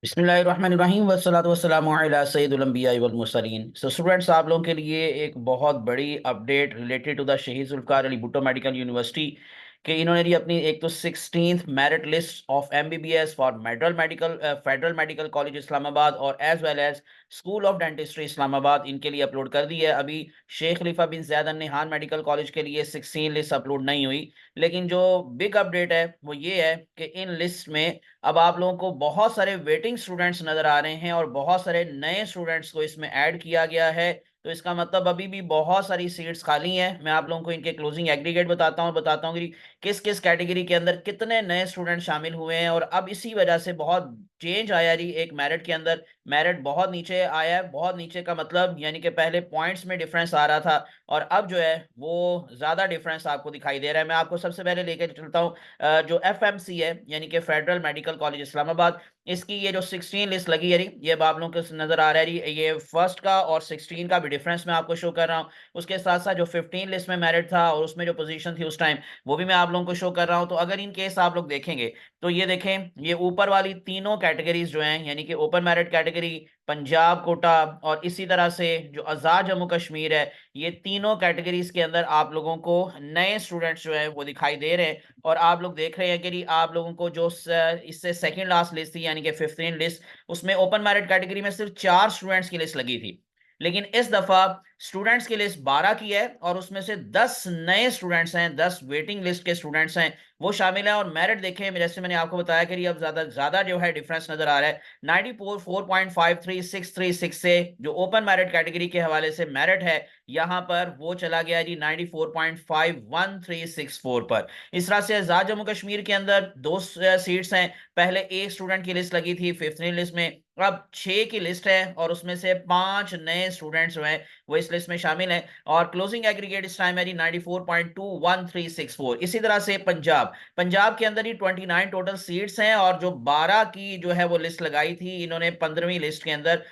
बिस्मिल्लाहिर्रहमानिर्रहीम वस्सलातु वस्सलामु अला सय्यिदिल अंबिया वल मुरसलीन। सो स्टूडेंट्स, आप लोगों के लिए एक बहुत बड़ी update related to the Shaheed Zulfikar Ali Bhutto medical university कि इन्होंने जी अपनी एक तो 16th merit list of MBBS for federal medical college Islamabad और as well as school of dentistry Islamabad इनके लिए अपलोड कर दी है। अभी Sheikh Khalifa bin Zayed Al Nahyan medical college के लिए 16 लिस्ट अपलोड नहीं हुई, लेकिन जो बिग अपडेट है वो ये है कि इन लिस्ट में अब आप लोगों को बहुत सारे वेटिंग स्टूडेंट्स नजर आ रहे हैं और बहुत सारे नए स्टूडेंट्स को इसमें ऐड किया गया है। तो इसका मतलब अभी भी बहुत सारी सीट्स खाली हैं। मैं आप लोगों को इनके क्लोजिंग एग्रीगेट बताता हूँ कि किस किस कैटेगरी के अंदर कितने नए स्टूडेंट शामिल हुए हैं। और अब इसी वजह से बहुत चेंज आया जी एक मेरिट के अंदर। मेरिट बहुत नीचे आया है, बहुत नीचे का मतलब यानी कि पहले पॉइंट्स में डिफरेंस आ रहा था और अब जो है वो ज्यादा डिफरेंस आपको दिखाई दे रहा है। मैं आपको सबसे पहले लेकर चलता हूँ जो एफएमसी है यानी कि फेडरल मेडिकल कॉलेज इस्लामाबाद। इसकी ये जो 16 लिस्ट लगी है ये आप लोगों को नजर आ रहा है ये फर्स्ट का और 16 का भी डिफरेंस मैं आपको शो कर रहा हूँ। उसके साथ साथ जो 15 लिस्ट में मेरिट था और उसमें जो पोजीशन थी उस टाइम वो भी मैं आप लोगों को शो कर रहा हूँ। तो अगर इन केस आप लोग देखेंगे तो ये देखें, ये ऊपर वाली तीनों कैटेगरीज जो हैं यानी कि open merit category, Punjab quota और इसी तरह से जो आज़ाद जम्मू कश्मीर है, ये तीनों कैटेगरीज के अंदर आप लोगों को नए स्टूडेंट्स जो है वो दिखाई दे रहे हैं। और आप लोग देख रहे हैं कि आप लोगों को जो इससे सेकंड लास्ट लिस्ट थी यानी कि 15 लिस्ट, उसमें ओपन मेरिट कैटेगरी में सिर्फ 4 स्टूडेंट्स की लिस्ट लगी थी। लेकिन इस दफा स्टूडेंट्स की लिस्ट 12 की है और उसमें से 10 नए स्टूडेंट्स हैं, 10 वेटिंग लिस्ट के स्टूडेंट्स हैं वो शामिल हैं। और मेरिट देखें, जैसे मैंने आपको बताया कि अब ज्यादा ज्यादा जो है डिफरेंस नजर आ रहा है। 94.453 से जो ओपन मेरिट कैटेगरी के हवाले से मेरिट है यहां पर वो चला गया जी 94.51364 पर। इस तरह से आजाद जम्मू कश्मीर के अंदर दो सीट्स हैं। पहले एक स्टूडेंट की लिस्ट लगी थी 15 लिस्ट में, अब 6 की लिस्ट है और उसमें से 5 नए स्टूडेंट्स जो हैं वो इस लिस्ट में शामिल हैं। और क्लोजिंग एग्रीगेट इस टाइम है जी 94.21364। इसी तरह से पंजाब पंजाब के अंदर ही 29 टोटल सीट्स हैं और जो 12 की जो है वो लिस्ट लगाई थी इन्होंने 15वीं लिस्ट के अंदर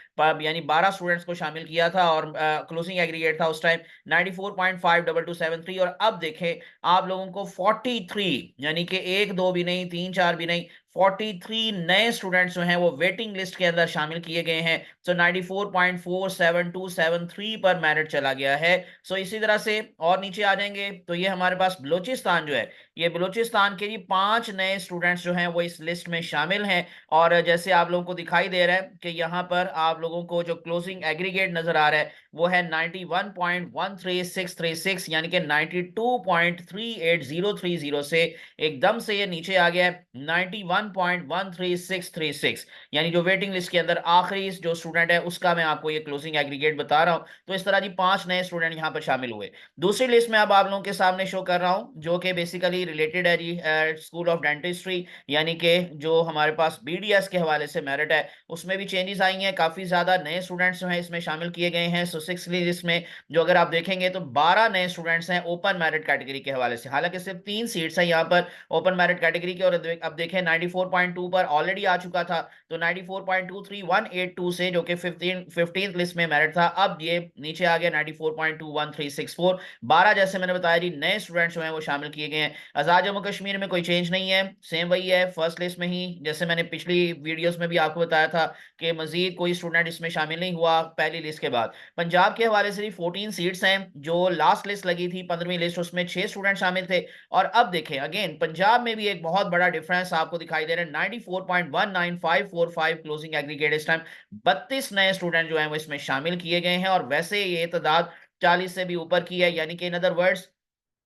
यानी 12 स्टूडेंट्स को शामिल किया था और क्लोजिंग एग्रीगेट था उस टाइम 94.52273। और अब देखें आप लोगों को 43 यानी कि एक दो भी नहीं, तीन चार भी नहीं, 43 नए स्टूडेंट्स जो हैं वो वेटिंग लिस्ट के अंदर शामिल किए गए हैं। सो 94.47273 पर मेरिट चला गया है। सो इसी तरह से और नीचे आ जाएंगे तो ये हमारे पास बलूचिस्तान जो है, ये बलूचिस्तान के जी 5 नए स्टूडेंट्स जो हैं वो इस लिस्ट में शामिल हैं। और जैसे आप लोगों को दिखाई दे रहा है कि यहाँ पर आप लोगों को जो क्लोजिंग एग्रीगेट नजर आ रहा है वो है 91.13636 यानी कि 92.38030 से एकदम से ये नीचे आ गया है 91.13636। यानी जो वेटिंग लिस्ट के अंदर आखिरी जो स्टूडेंट है उसका मैं आपको ये क्लोजिंग एग्रीगेट बता रहा हूं। तो इस तरह जी 5 नए स्टूडेंट यहाँ पर शामिल हुए। दूसरी लिस्ट में अब आप लोगों के सामने शो कर रहा हूं जो कि बेसिकली रिलेटेड है जी स्कूल ऑफ डेंटिस्ट्री यानी कि जो हमारे पास बीडीएस के हवाले से मेरिट है उसमें भी चेंजेस आई हैं। काफी ज्यादा नए स्टूडेंट्स जो हैं इसमें शामिल किए गए हैं। सो 6 लिस्ट में जो अगर आप देखेंगे तो 12 नए स्टूडेंट्स हैं ओपन मेरिट कैटेगरी के हवाले से। हालांकि सिर्फ 3 सीट्स हैं यहाँ पर ओपन मेरिट कैटेगरी के। और अब देखें 94.2 पर ऑलरेडी आ चुका था, तो 94.23182 से जो कि 15th लिस्ट में मेरिट था अब ये नीचे आ गया 94.21364। 12 जैसे मैंने बताया जी नए स्टूडेंट्स जो हैं वो शामिल किए गए हैं। आजाद जम्मू कश्मीर में कोई चेंज नहीं है, सेम वही है फर्स्ट लिस्ट में ही, जैसे मैंने पिछली वीडियोस में भी आपको बताया था कि मजीद कोई स्टूडेंट इसमें शामिल नहीं हुआ पहली लिस्ट के बाद। पंजाब के हवाले से 14 सीट्स हैं, जो लास्ट लिस्ट लगी थी 15वीं लिस्ट उसमें 6 स्टूडेंट शामिल थे। और अब देखें अगेन पंजाब में भी एक बहुत बड़ा डिफरेंस आपको दिखाई दे रहा है 94.19545 क्लोजिंग एग्रीगेट इस टाइम। 32 नए स्टूडेंट जो हैं वो इसमें शामिल किए गए हैं और वैसे ये तादाद 40 से भी ऊपर की है। यानी कि इन अदर वर्ड्स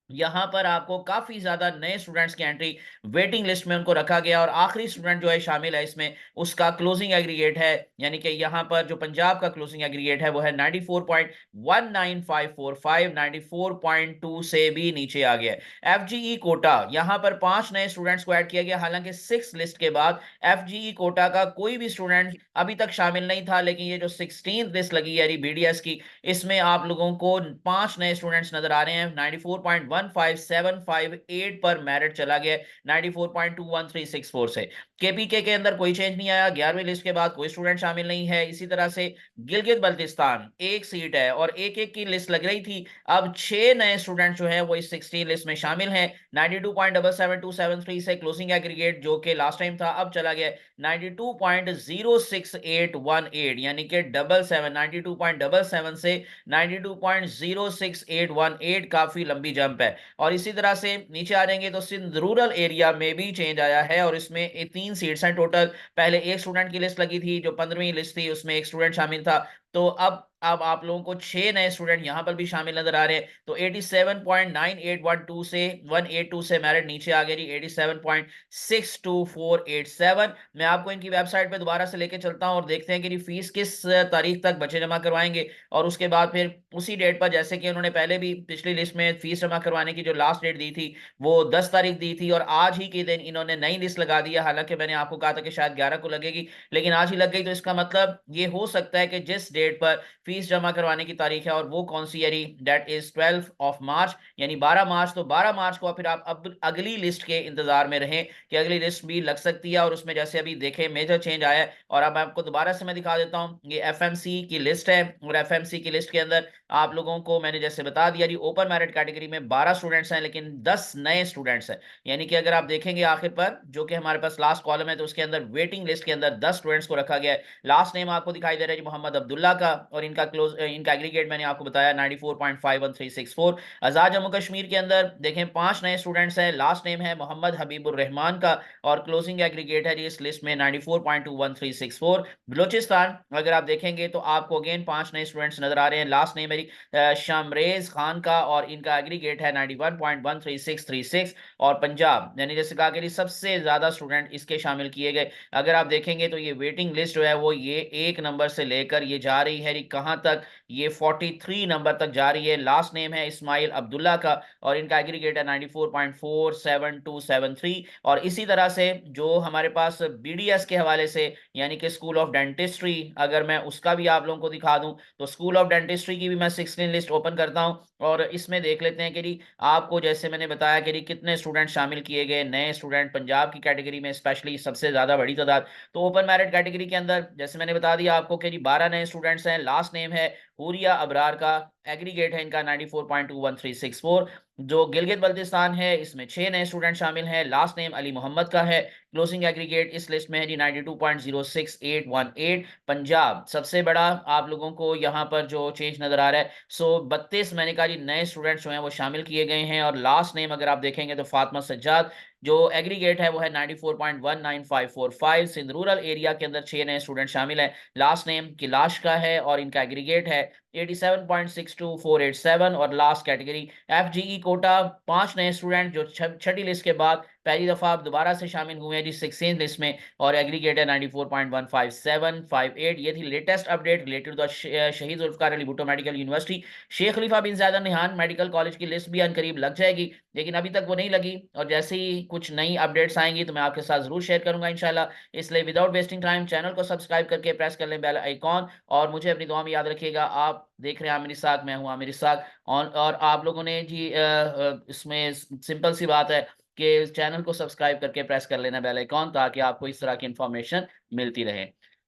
यहां पर आपको काफी ज्यादा नए स्टूडेंट्स की एंट्री वेटिंग लिस्ट में उनको रखा गया और आखिरी स्टूडेंट जो है शामिल है इसमें उसका क्लोजिंग एग्रीगेट है यानी कि यहां पर जो पंजाब का क्लोजिंग एग्रीगेट है वो है 94.19545। 94.2 से भी नीचे आ गया है। एफजीई कोटा यहां पर 5 नए स्टूडेंट्स को ऐड किया गया, हालांकि 6 लिस्ट के बाद एफजीई कोटा का कोई भी स्टूडेंट अभी तक शामिल नहीं था। लेकिन ये जो 16th लिस्ट लगी है बीडीएस की, इसमें आप लोगों को 5 नए स्टूडेंट्स नजर आ रहे हैं। 91,578 पर मेरिट चला गया 94.21364 से। केपीके के अंदर कोई चेंज नहीं आया, 11वीं लिस्ट के बाद कोई स्टूडेंट शामिल नहीं है। इसी तरह से गिलगित बल्तिस्तान एक सीट है और एक एक की लिस्ट लग रही थी, अब 6 नए स्टूडेंट जो हैं वो इस 16 लिस्ट में शामिल हैं। 92.77273 से क्लोजिंग एग्रीगेट जो कि लास्ट टाइम था अब चला गया 92.06818, यानी कि 92.77 से 92.06818, काफी लंबी जंप है। और इसी तरह से नीचे आ जाएंगे तो सिंध रूरल एरिया में भी चेंज आया है और इसमें 3 सीट्स हैं टोटल। पहले एक स्टूडेंट की लिस्ट लगी थी, जो 15वीं लिस्ट थी उसमें एक स्टूडेंट शामिल था, तो अब आप लोगों को 6 नए स्टूडेंट यहां पर भी शामिल नजर आ रहे हैं। तो 87.9812 से 182 से मेरिट नीचे आ गई जी 87.62487। मैं आपको इनकी वेबसाइट पे दोबारा से लेके चलता हूं और देखते हैं कि फीस किस तारीख तक बच्चे जमा करवाएंगे, और उसके बाद फिर उसी डेट पर, जैसे कि उन्होंने पहले भी पिछली लिस्ट में फीस जमा करवाने की जो लास्ट डेट दी थी वो 10 तारीख दी थी, और आज ही के दिन इन्होंने नई लिस्ट लगा दी है। हालांकि मैंने आपको कहा था कि शायद 11 को लगेगी, लेकिन आज ही लग गई। तो इसका मतलब ये हो सकता है कि जिस डेट पर फीस जमा करवाने की तारीख है और वो कौन सी, यानी दैट इज 12 ऑफ मार्च, यानी 12 मार्च, तो 12 मार्च को फिर आप अब अगली लिस्ट के इंतजार में रहें कि अगली लिस्ट भी लग सकती है। और उसमें जैसे अभी देखें मेजर चेंज आया है, और अब आपको दोबारा से मैं दिखा देता हूं, ये एफएमसी की लिस्ट है, और एफएमसी की लिस्ट के अंदर आप लोगों को मैंने जैसे बता दिया जी, ओपन मेरिट कैटेगरी में 12 स्टूडेंट्स हैं, लेकिन 10 नए स्टूडेंट्स हैं। यानी कि अगर आप देखेंगे आखिर पर जो कि हमारे पास लास्ट कॉलम है, तो उसके अंदर वेटिंग लिस्ट के अंदर 10 स्टूडेंट्स को रखा गया है। लास्ट नेम आपको दिखाई दे रहा है जी मोहम्मद अब्दुल्ला का, और इनका एग्रीगेट मैंने आपको बताया 94.51364। आजाद जम्मू कश्मीर के अंदर देखें 5 नए स्टूडेंट्स हैं, लास्ट नेम है मोहम्मद हबीबुर रहमान का, और क्लोजिंग एग्रीगेट है जी इस लिस्ट में 94.21364। बलोचिस्तान अगर आप देखेंगे तो आपको अगेन 5 नए स्टूडेंट्स नजर आ रहे हैं, लास्ट नेम मेरी शामरेज खान का, और इनका एग्रीगेट है 91.13636। और पंजाब, यानी जैसे कहा कि सबसे ज्यादा स्टूडेंट इसके शामिल किए गए। अगर आप देखेंगे तो ये वेटिंग लिस्ट जो है वो ये 1 नंबर से लेकर ये जा रही है कहां तक, ये 43 नंबर तक जा रही है। लास्ट नेम है इस्माइल अब्दुल्ला का, और इनका एग्रीगेट है 94.47273। और इसी तरह से जो हमारे पास बीडीएस के हवाले से, यानी कि स्कूल ऑफ डेंटिस्ट्री, अगर मैं उसका भी आप लोगों को दिखा दूं, तो स्कूल ऑफ डेंटिस्ट्री की भी मैं 16 लिस्ट ओपन करता हूं, और इसमें देख लेते हैं कि आपको जैसे मैंने बताया कि कितने स्टूडेंट शामिल किए गए, नए स्टूडेंट पंजाब की कैटेगरी में स्पेशली सबसे ज्यादा बड़ी तादाद। तो ओपन मेरिट कैटेगरी के अंदर जैसे मैंने बता दिया आपको कि 12 नए स्टूडेंट्स हैं, लास्ट नेम है हुरिया अबरार का, एग्रीगेट है इनका 94.21364। जो गिलगित बल्तिस्तान है इसमें 6 नए स्टूडेंट शामिल हैं, लास्ट नेम अली मोहम्मद का है, क्लोजिंग एग्रीगेट इस लिस्ट में है जी 92.06818। पंजाब सबसे बड़ा आप लोगों को यहाँ पर जो चेंज नजर आ रहा है, सो 32 मैंने कहा जी नए स्टूडेंट्स जो हैं वो शामिल किए गए हैं, और लास्ट नेम अगर आप देखेंगे तो फातिमा सज्जाद, जो एग्रीगेट है वो है 94.19545। सिंध रूरल एरिया के अंदर 6 नए स्टूडेंट शामिल हैं, लास्ट नेम किलाश का है, और इनका एग्रीगेट है 87.62487। और लास्ट कैटेगरी एफजीई कोटा 5 नए स्टूडेंट जो छठी लिस्ट के बाद पहली दफा अब दोबारा से शामिल हुए हैं जी 16 लिस्ट में, और एग्रीगेट है 94.15758। ये थी latest update related to the Shaheed Zulfikar Ali Bhutto medical university. Sheikh Khalifa bin Zayed Al Nahyan medical college की लिस्ट भी अनकरीब लग जाएगी, लेकिन अभी तक वो नहीं लगी, और जैसे ही कुछ नई अपडेट्स आएंगी तो मैं आपके साथ जरूर शेयर करूंगा इंशाल्लाह। इसलिए विदाउट वेस्टिंग टाइम चैनल को सब्सक्राइब करके प्रेस कर लें बेल आइकॉन, और मुझे अपनी दुआ में याद रखिएगा। आप देख रहे हैं आमिर इसाक, मैं हूं आमिर इसाक। और आप लोगों ने जी इसमें सिंपल सी बात है कि चैनल को सब्सक्राइब करके प्रेस कर लेना बेल आइकॉन, ताकि आपको इस तरह की इंफॉर्मेशन मिलती रहे।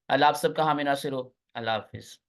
अल्लाह आप सबका हामी नासिर हो। अल्लाह हाफिज।